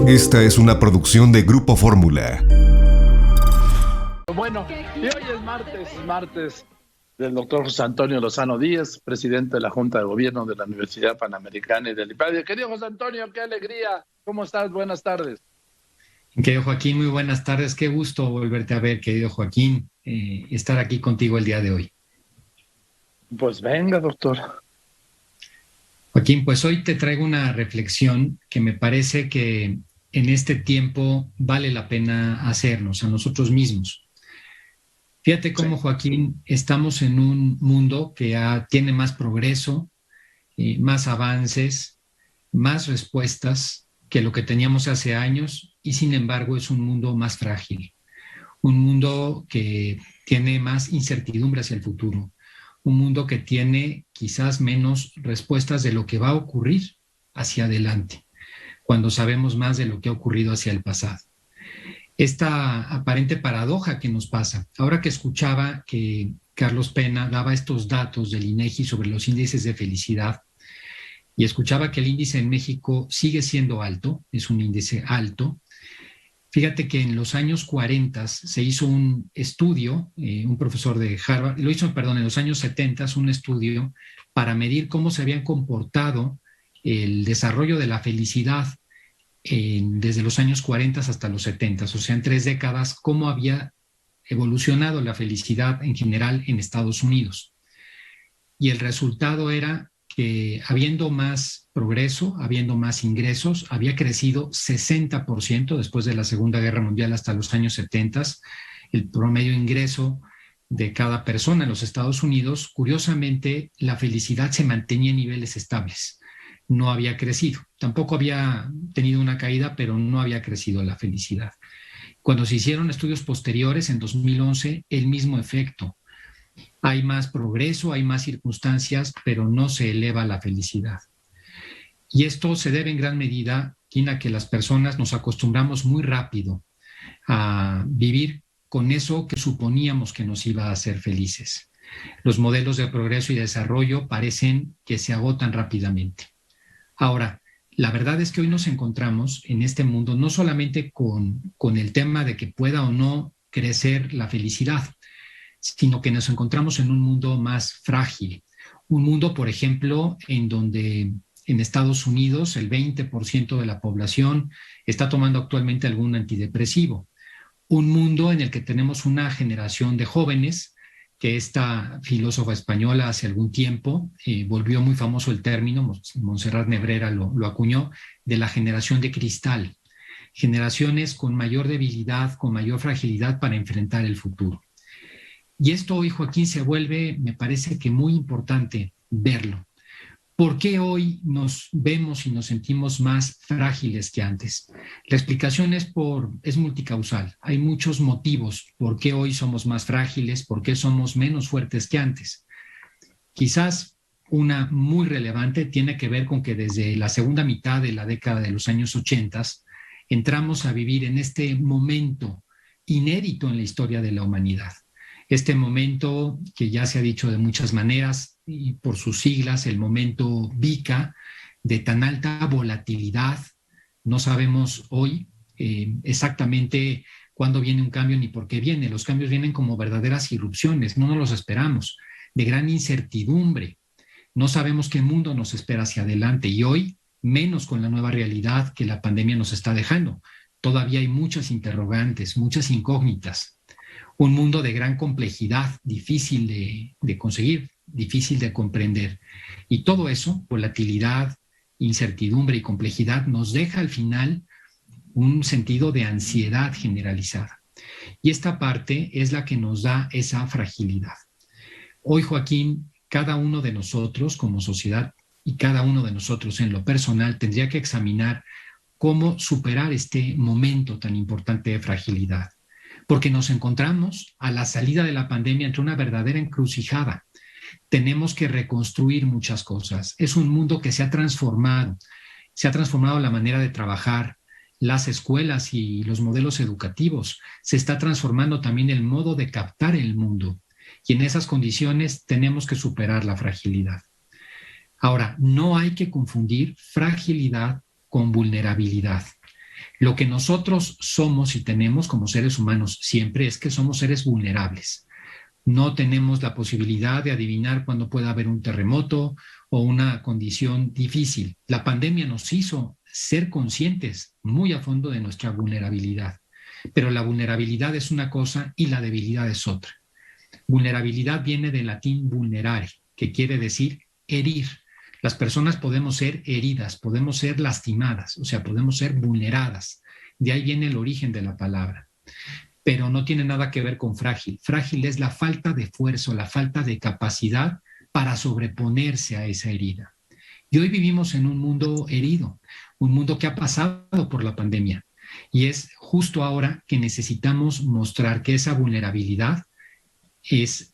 Esta es una producción de Grupo Fórmula. Bueno, y hoy es martes del doctor José Antonio Lozano Díez, presidente de la Junta de Gobierno de la Universidad Panamericana y del IPADI. Querido José Antonio, qué alegría. ¿Cómo estás? Buenas tardes. Querido Joaquín, muy buenas tardes. Qué gusto volverte a ver, querido Joaquín, estar aquí contigo el día de hoy. Pues venga, doctor. Joaquín, pues hoy te traigo una reflexión que me parece que en este tiempo vale la pena hacernos a nosotros mismos. Fíjate cómo, Joaquín, estamos en un mundo que tiene más progreso, más avances, más respuestas que lo que teníamos hace años, y sin embargo es un mundo más frágil, un mundo que tiene más incertidumbre hacia el futuro, un mundo que tiene quizás menos respuestas de lo que va a ocurrir hacia adelante, cuando sabemos más de lo que ha ocurrido hacia el pasado. Esta aparente paradoja que nos pasa, ahora que escuchaba que Carlos Pena daba estos datos del INEGI sobre los índices de felicidad, y escuchaba que el índice en México sigue siendo alto, es un índice alto. Fíjate que en los años 40 se hizo un estudio, un profesor de Harvard, en los años 70, un estudio para medir cómo se habían comportado el desarrollo de la felicidad desde los años 40 hasta los 70, o sea, en 3 décadas, cómo había evolucionado la felicidad en general en Estados Unidos. Y el resultado era que habiendo más progreso, habiendo más ingresos, había crecido 60% después de la Segunda Guerra Mundial hasta los años 70, el promedio ingreso de cada persona en los Estados Unidos. Curiosamente, la felicidad se mantenía en niveles estables, no había crecido, tampoco había tenido una caída, pero no había crecido la felicidad. Cuando se hicieron estudios posteriores, en 2011, el mismo efecto. Hay más progreso, hay más circunstancias, pero no se eleva la felicidad. Y esto se debe en gran medida a que las personas nos acostumbramos muy rápido a vivir con eso que suponíamos que nos iba a hacer felices. Los modelos de progreso y desarrollo parecen que se agotan rápidamente. Ahora, la verdad es que hoy nos encontramos en este mundo no solamente con el tema de que pueda o no crecer la felicidad, sino que nos encontramos en un mundo más frágil. Un mundo, por ejemplo, en donde en Estados Unidos el 20% de la población está tomando actualmente algún antidepresivo. Un mundo en el que tenemos una generación de jóvenes, que esta filósofa española hace algún tiempo volvió muy famoso el término, Montserrat Nebrera lo acuñó, de la generación de cristal. Generaciones con mayor debilidad, con mayor fragilidad para enfrentar el futuro. Y esto hoy, Joaquín, se vuelve, me parece que muy importante verlo. ¿Por qué hoy nos vemos y nos sentimos más frágiles que antes? La explicación es multicausal. Hay muchos motivos por qué hoy somos más frágiles, por qué somos menos fuertes que antes. Quizás una muy relevante tiene que ver con que desde la segunda mitad de la década de los años 80 entramos a vivir en este momento inédito en la historia de la humanidad. Este momento que ya se ha dicho de muchas maneras y por sus siglas, el momento VICA, de tan alta volatilidad. No sabemos hoy exactamente cuándo viene un cambio ni por qué viene. Los cambios vienen como verdaderas irrupciones, no nos los esperamos, de gran incertidumbre. No sabemos qué mundo nos espera hacia adelante y hoy menos con la nueva realidad que la pandemia nos está dejando. Todavía hay muchas interrogantes, muchas incógnitas. Un mundo de gran complejidad, difícil de conseguir, difícil de comprender. Y todo eso, volatilidad, incertidumbre y complejidad, nos deja al final un sentido de ansiedad generalizada. Y esta parte es la que nos da esa fragilidad. Hoy, Joaquín, cada uno de nosotros como sociedad y cada uno de nosotros en lo personal tendría que examinar cómo superar este momento tan importante de fragilidad. Porque nos encontramos a la salida de la pandemia entre una verdadera encrucijada. Tenemos que reconstruir muchas cosas. Es un mundo que se ha transformado la manera de trabajar, las escuelas y los modelos educativos. Se está transformando también el modo de captar el mundo. Y en esas condiciones tenemos que superar la fragilidad. Ahora, no hay que confundir fragilidad con vulnerabilidad. Lo que nosotros somos y tenemos como seres humanos siempre es que somos seres vulnerables. No tenemos la posibilidad de adivinar cuándo pueda haber un terremoto o una condición difícil. La pandemia nos hizo ser conscientes muy a fondo de nuestra vulnerabilidad, pero la vulnerabilidad es una cosa y la debilidad es otra. Vulnerabilidad viene del latín vulnerare, que quiere decir herir. Las personas podemos ser heridas, podemos ser lastimadas, o sea, podemos ser vulneradas. De ahí viene el origen de la palabra. Pero no tiene nada que ver con frágil. Frágil es la falta de fuerza, la falta de capacidad para sobreponerse a esa herida. Y hoy vivimos en un mundo herido, un mundo que ha pasado por la pandemia. Y es justo ahora que necesitamos mostrar que esa vulnerabilidad es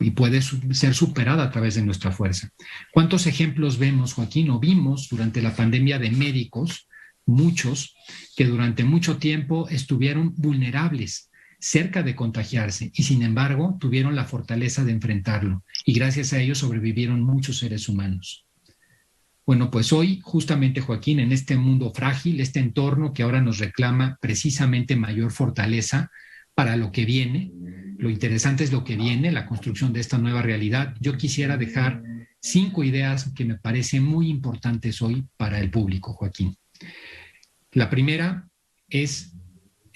y puede ser superada a través de nuestra fuerza. ¿Cuántos ejemplos vemos, Joaquín, o vimos durante la pandemia de médicos, muchos, que durante mucho tiempo estuvieron vulnerables, cerca de contagiarse, y sin embargo tuvieron la fortaleza de enfrentarlo, y gracias a ello sobrevivieron muchos seres humanos? Bueno, pues hoy, justamente, Joaquín, en este mundo frágil, este entorno que ahora nos reclama precisamente mayor fortaleza para lo que viene, lo interesante es lo que viene, la construcción de esta nueva realidad. Yo quisiera dejar 5 ideas que me parecen muy importantes hoy para el público, Joaquín. La primera es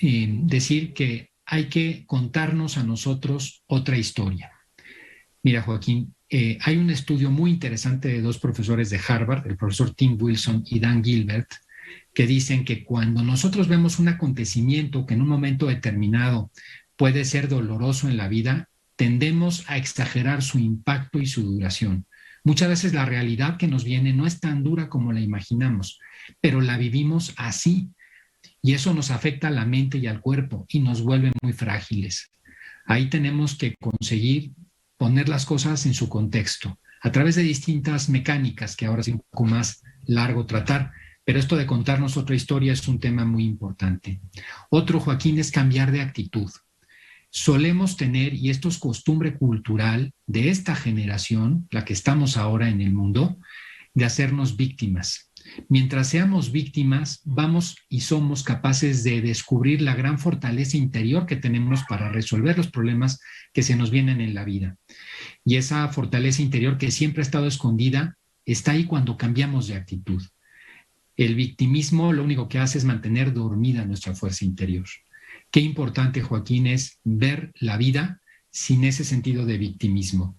decir que hay que contarnos a nosotros otra historia. Mira, Joaquín, hay un estudio muy interesante de 2 profesores de Harvard, el profesor Tim Wilson y Dan Gilbert, que dicen que cuando nosotros vemos un acontecimiento que en un momento determinado puede ser doloroso en la vida, tendemos a exagerar su impacto y su duración. Muchas veces la realidad que nos viene no es tan dura como la imaginamos, pero la vivimos así, y eso nos afecta a la mente y al cuerpo y nos vuelve muy frágiles. Ahí tenemos que conseguir poner las cosas en su contexto, a través de distintas mecánicas que ahora es un poco más largo tratar, pero esto de contarnos otra historia es un tema muy importante. Otro, Joaquín, es cambiar de actitud. Solemos tener, y esto es costumbre cultural de esta generación, la que estamos ahora en el mundo, de hacernos víctimas. Mientras seamos víctimas, vamos y somos capaces de descubrir la gran fortaleza interior que tenemos para resolver los problemas que se nos vienen en la vida. Y esa fortaleza interior que siempre ha estado escondida, está ahí cuando cambiamos de actitud. El victimismo lo único que hace es mantener dormida nuestra fuerza interior. Qué importante, Joaquín, es ver la vida sin ese sentido de victimismo.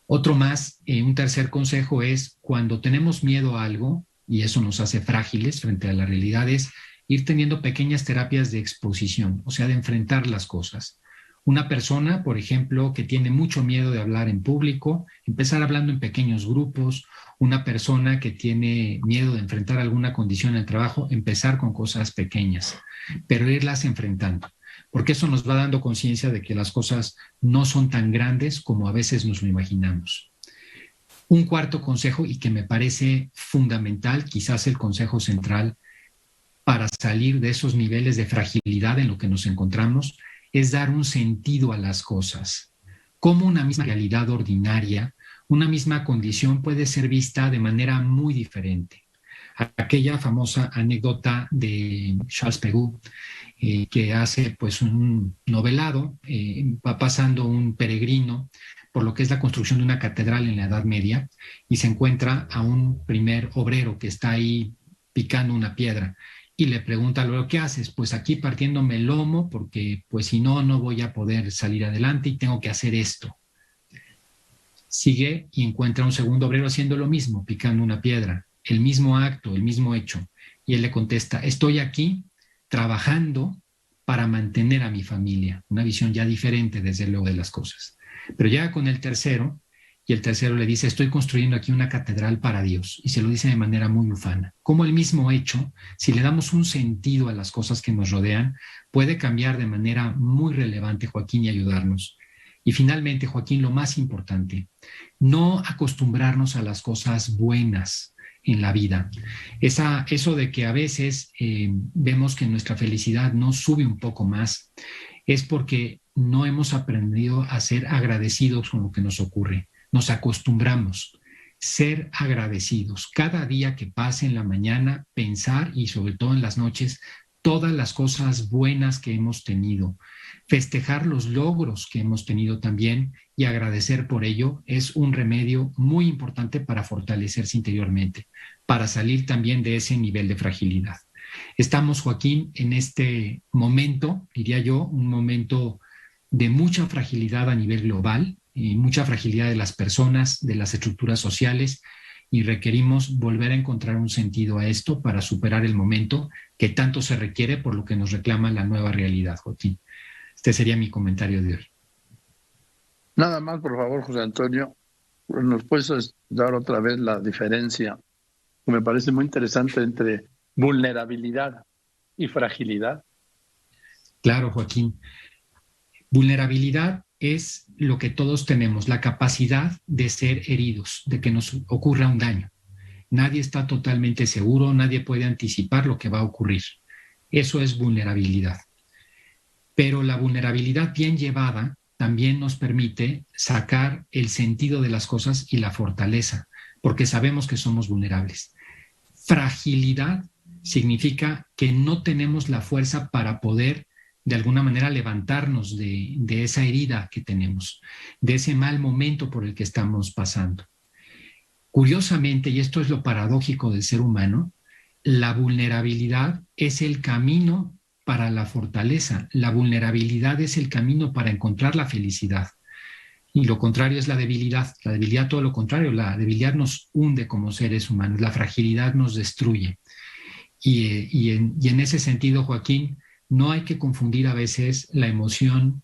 Otro más, un tercer consejo es cuando tenemos miedo a algo, y eso nos hace frágiles frente a la realidad, es ir teniendo pequeñas terapias de exposición, o sea, de enfrentar las cosas. Una persona, por ejemplo, que tiene mucho miedo de hablar en público, empezar hablando en pequeños grupos. Una persona que tiene miedo de enfrentar alguna condición en el trabajo, empezar con cosas pequeñas, pero irlas enfrentando, porque eso nos va dando conciencia de que las cosas no son tan grandes como a veces nos lo imaginamos. Un cuarto consejo, y que me parece fundamental, quizás el consejo central para salir de esos niveles de fragilidad en lo que nos encontramos, es dar un sentido a las cosas. Como una misma realidad ordinaria, una misma condición puede ser vista de manera muy diferente. Aquella famosa anécdota de Charles Pegou, que hace pues un novelado, va pasando un peregrino por lo que es la construcción de una catedral en la Edad Media y se encuentra a un primer obrero que está ahí picando una piedra. Y le pregunta luego, ¿qué haces? Pues aquí partiéndome el lomo porque pues si no, no voy a poder salir adelante y tengo que hacer esto. Sigue y encuentra a un segundo obrero haciendo lo mismo, picando una piedra, el mismo acto, el mismo hecho. Y él le contesta, estoy aquí trabajando para mantener a mi familia. Una visión ya diferente, desde luego, de las cosas. Pero llega con el tercero y el tercero le dice, estoy construyendo aquí una catedral para Dios. Y se lo dice de manera muy ufana. Como el mismo hecho, si le damos un sentido a las cosas que nos rodean, puede cambiar de manera muy relevante, Joaquín, y ayudarnos. Y finalmente, Joaquín, lo más importante, no acostumbrarnos a las cosas buenas en la vida. Eso de que a veces vemos que nuestra felicidad no sube un poco más, es porque no hemos aprendido a ser agradecidos con lo que nos ocurre. Nos acostumbramos. ser agradecidos. Cada día que pase en la mañana, pensar y sobre todo en las noches, todas las cosas buenas que hemos tenido, festejar los logros que hemos tenido también y agradecer por ello es un remedio muy importante para fortalecerse interiormente, para salir también de ese nivel de fragilidad. Estamos, Joaquín, en este momento, diría yo, un momento de mucha fragilidad a nivel global, y mucha fragilidad de las personas, de las estructuras sociales, y requerimos volver a encontrar un sentido a esto para superar el momento que tanto se requiere por lo que nos reclama la nueva realidad, Joaquín. Este sería mi comentario de hoy. Nada más, por favor, José Antonio, ¿nos puedes dar otra vez la diferencia que me parece muy interesante entre vulnerabilidad y fragilidad? Claro, Joaquín. Vulnerabilidad es lo que todos tenemos, la capacidad de ser heridos, de que nos ocurra un daño. Nadie está totalmente seguro, nadie puede anticipar lo que va a ocurrir. Eso es vulnerabilidad. Pero la vulnerabilidad bien llevada también nos permite sacar el sentido de las cosas y la fortaleza, porque sabemos que somos vulnerables. Fragilidad significa que no tenemos la fuerza para poder de alguna manera levantarnos de esa herida que tenemos, de ese mal momento por el que estamos pasando. Curiosamente, y esto es lo paradójico del ser humano, la vulnerabilidad es el camino para la fortaleza, la vulnerabilidad es el camino para encontrar la felicidad. Y lo contrario es la debilidad todo lo contrario, la debilidad nos hunde como seres humanos, la fragilidad nos destruye. Y en ese sentido, Joaquín, no hay que confundir a veces la emoción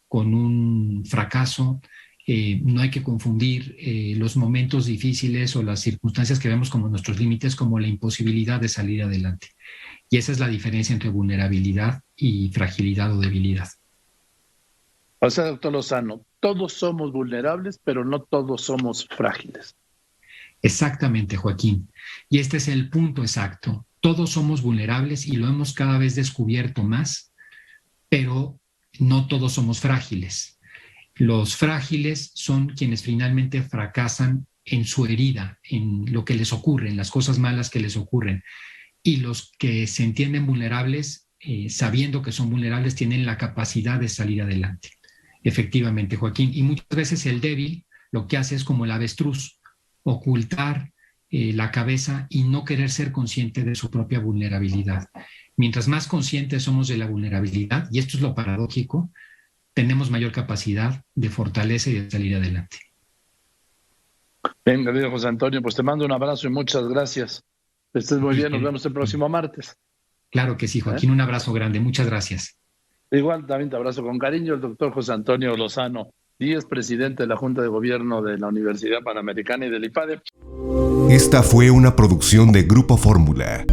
con un fracaso, no hay que confundir los momentos difíciles o las circunstancias que vemos como nuestros límites como la imposibilidad de salir adelante. Y esa es la diferencia entre vulnerabilidad y fragilidad o debilidad. O sea, doctor Lozano, todos somos vulnerables, pero no todos somos frágiles. Exactamente, Joaquín. Y este es el punto exacto. Todos somos vulnerables y lo hemos cada vez descubierto más, pero no todos somos frágiles. Los frágiles son quienes finalmente fracasan en su herida, en lo que les ocurre, en las cosas malas que les ocurren. Y los que se entienden vulnerables, sabiendo que son vulnerables, tienen la capacidad de salir adelante. Efectivamente, Joaquín. Y muchas veces el débil lo que hace es como el avestruz, ocultar la cabeza y no querer ser consciente de su propia vulnerabilidad. Mientras más conscientes somos de la vulnerabilidad, y esto es lo paradójico, tenemos mayor capacidad de fortaleza y de salir adelante. Bien, querido José Antonio, pues te mando un abrazo y muchas gracias. Que estés muy bien, nos vemos el próximo martes. Claro que sí, Joaquín, un abrazo grande, muchas gracias. Igual también te abrazo con cariño el doctor José Antonio Lozano Díez, presidente de la Junta de Gobierno de la Universidad Panamericana y del IPADE. Esta fue una producción de Grupo Fórmula.